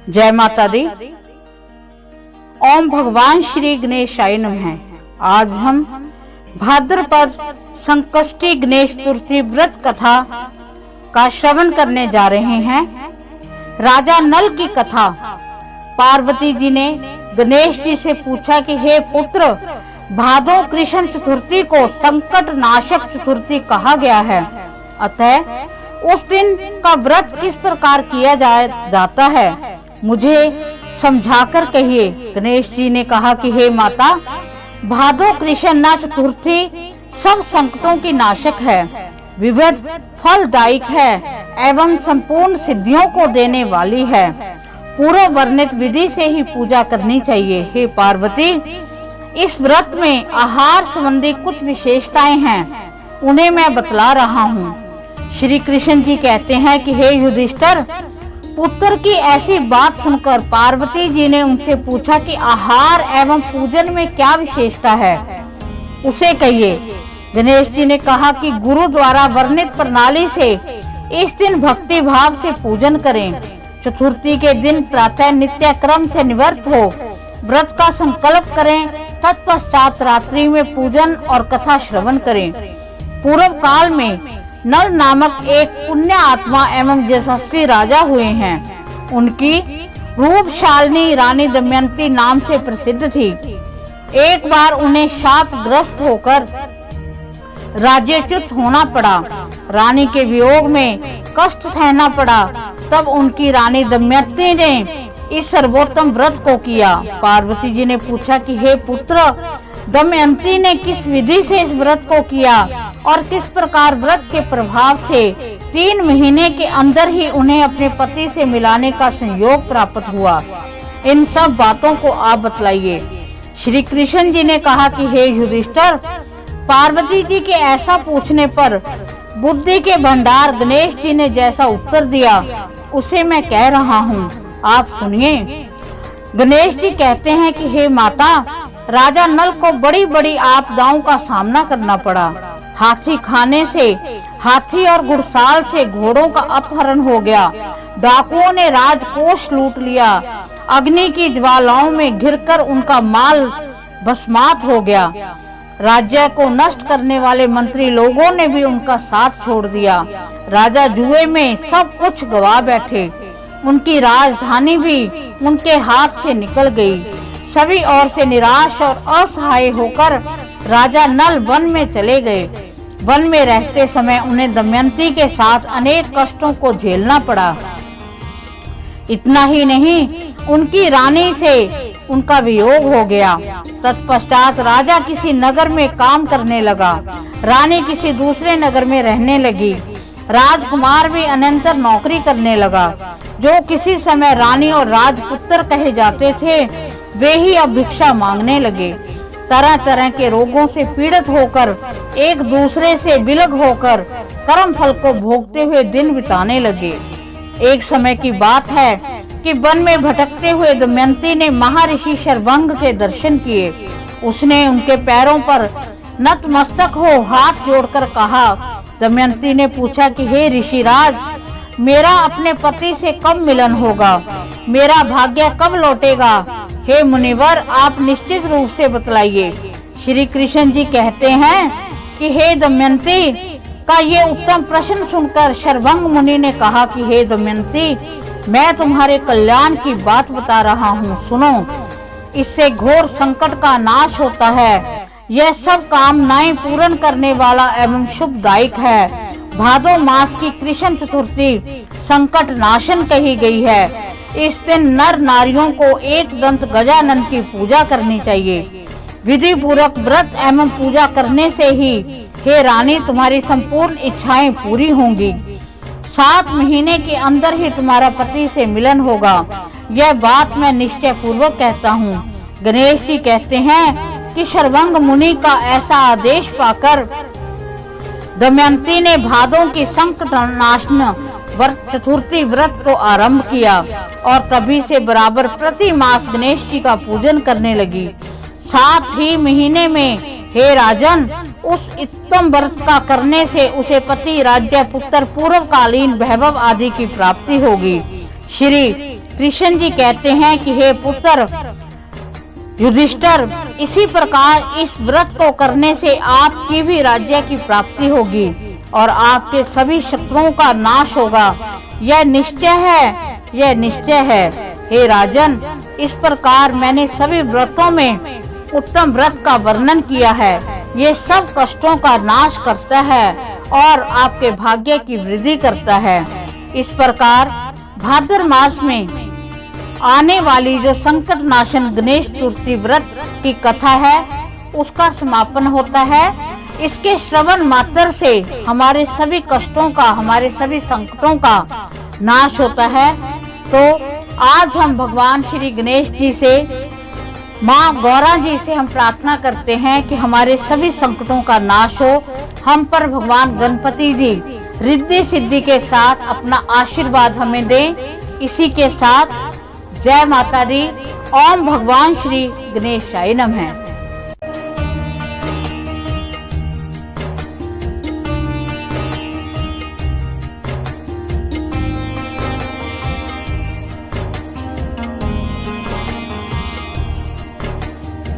जय माता दी। ओम भगवान श्री गणेशाय नमः। आज हम भाद्रपद संकष्टी गणेश चतुर्थी व्रत कथा का श्रवण करने जा रहे हैं। राजा नल की कथा। पार्वती जी ने गणेश जी से पूछा कि हे पुत्र, भादो कृष्ण चतुर्थी को संकट नाशक चतुर्थी कहा गया है, अतः उस दिन का व्रत किस प्रकार किया जाता है, मुझे समझाकर कहिए। गणेश जी ने कहा कि हे माता, भादो कृष्ण चतुर्थी सब संकटों की नाशक है, विविध फलदायक है एवं संपूर्ण सिद्धियों को देने वाली है। पूर्व वर्णित विधि से ही पूजा करनी चाहिए। हे पार्वती, इस व्रत में आहार संबंधी कुछ विशेषताएं हैं, उन्हें मैं बतला रहा हूँ। श्री कृष्ण जी कहते हैं कि हे युधिष्ठिर, पुत्र की ऐसी बात सुनकर पार्वती जी ने उनसे पूछा कि आहार एवं पूजन में क्या विशेषता है, उसे कहिए। गणेश जी ने कहा कि गुरु द्वारा वर्णित प्रणाली से इस दिन भक्ति भाव से पूजन करें। चतुर्थी के दिन प्रातः नित्य क्रम से निवृत्त हो व्रत का संकल्प करें, तत्पश्चात रात्रि में पूजन और कथा श्रवण करें। पूर्व काल में नल नामक एक पुण्य आत्मा एवं यशस्वी राजा हुए हैं। उनकी रूपशालिनी रानी दमयंती नाम से प्रसिद्ध थी। एक बार उन्हें शापग्रस्त होकर राज्यच्युत होना पड़ा। रानी के वियोग में कष्ट सहना पड़ा। तब उनकी रानी दमयंती ने इस सर्वोत्तम व्रत को किया। पार्वती जी ने पूछा कि हे पुत्र, दमयंती ने किस विधि से इस व्रत को किया और किस प्रकार व्रत के प्रभाव से 3 महीने के अंदर ही उन्हें अपने पति से मिलाने का संयोग प्राप्त हुआ, इन सब बातों को आप बतलाइए। श्री कृष्ण जी ने कहा कि हे युधिष्ठिर, पार्वती जी के ऐसा पूछने पर बुद्धि के भंडार गणेश जी ने जैसा उत्तर दिया उसे मैं कह रहा हूँ, आप सुनिए। गणेश जी कहते हैं कि हे माता, राजा नल को बड़ी बड़ी आपदाओं का सामना करना पड़ा। हाथी खाने से, हाथी और घुड़साल से घोड़ों का अपहरण हो गया। डाकुओं ने राजकोष लूट लिया। अग्नि की ज्वालाओं में घिरकर उनका माल भस्मात हो गया। राज्य को नष्ट करने वाले मंत्री लोगों ने भी उनका साथ छोड़ दिया। राजा जुए में सब कुछ गवा बैठे। उनकी राजधानी भी उनके हाथ से निकल गई। सभी ओर से निराश और असहाय होकर राजा नल वन में चले गए। वन में रहते समय उन्हें दमयंती के साथ अनेक कष्टों को झेलना पड़ा। इतना ही नहीं, उनकी रानी से उनका वियोग हो गया। तत्पश्चात राजा किसी नगर में काम करने लगा, रानी किसी दूसरे नगर में रहने लगी। राजकुमार भी अनंतर नौकरी करने लगा। जो किसी समय रानी और राजपुत्र कहे जाते थे, वे ही अब भिक्षा मांगने लगे। तरह तरह के रोगों से पीड़ित होकर, एक दूसरे से विलग होकर कर्म फल को भोगते हुए दिन बिताने लगे। एक समय की बात है कि वन में भटकते हुए दमयंती ने महर्षि शर्वंग के दर्शन किए। उसने उनके पैरों पर नतमस्तक हो हाथ जोड़कर कहा। दमयंती ने पूछा कि हे ऋषिराज, मेरा अपने पति से कब मिलन होगा, मेरा भाग्य कब लौटेगा? हे मुनिवर, आप निश्चित रूप से बतलाइए। श्री कृष्ण जी कहते हैं कि हे दमयंती, का ये उत्तम प्रश्न सुनकर शर्वंग मुनि ने कहा कि हे दमयंती, मैं तुम्हारे कल्याण की बात बता रहा हूँ, सुनो। इससे घोर संकट का नाश होता है। यह सब कामनाएं पूर्ण करने वाला एवं शुभदायक है। भादो मास की कृष्ण चतुर्थी संकट नाशन कही गई है। इस दिन नर नारियों को एक दंत गजानन की पूजा करनी चाहिए। विधि पूर्वक व्रत एवं पूजा करने से ही हे रानी, तुम्हारी संपूर्ण इच्छाएं पूरी होंगी। 7 महीने के अंदर ही तुम्हारा पति से मिलन होगा। यह बात मैं निश्चय पूर्वक कहता हूँ। गणेश जी कहते हैं कि शर्वंग मुनि का ऐसा आदेश पाकर दमयंती ने भादों की संकट नाशन चतुर्थी व्रत को आरंभ किया और तभी से बराबर प्रति मास गणेश जी का पूजन करने लगी। 7 ही महीने में हे राजन, उस उत्तम व्रत का करने से उसे पति, राज्य, पुत्र, पूर्वकालीन वैभव आदि की प्राप्ति होगी। श्री कृष्ण जी कहते हैं कि हे पुत्र युधिष्ठिर, इसी प्रकार इस व्रत को करने से आपकी भी राज्य की प्राप्ति होगी और आपके सभी शत्रुओं का नाश होगा। यह निश्चय है, यह निश्चय है। हे राजन, इस प्रकार मैंने सभी व्रतों में उत्तम व्रत का वर्णन किया है। ये सब कष्टों का नाश करता है और आपके भाग्य की वृद्धि करता है। इस प्रकार भाद्र मास में आने वाली जो संकट नाशन गणेश चतुर्थी व्रत की कथा है उसका समापन होता है। इसके श्रवण मात्र से हमारे सभी कष्टों का, हमारे सभी संकटों का नाश होता है। तो आज हम भगवान श्री गणेश जी से, माँ गौरा जी से हम प्रार्थना करते हैं कि हमारे सभी संकटों का नाश हो। हम पर भगवान गणपति जी रिद्धि सिद्धि के साथ अपना आशीर्वाद हमें दें। इसी के साथ जय माता दी। ओम भगवान श्री गणेशाय नमः।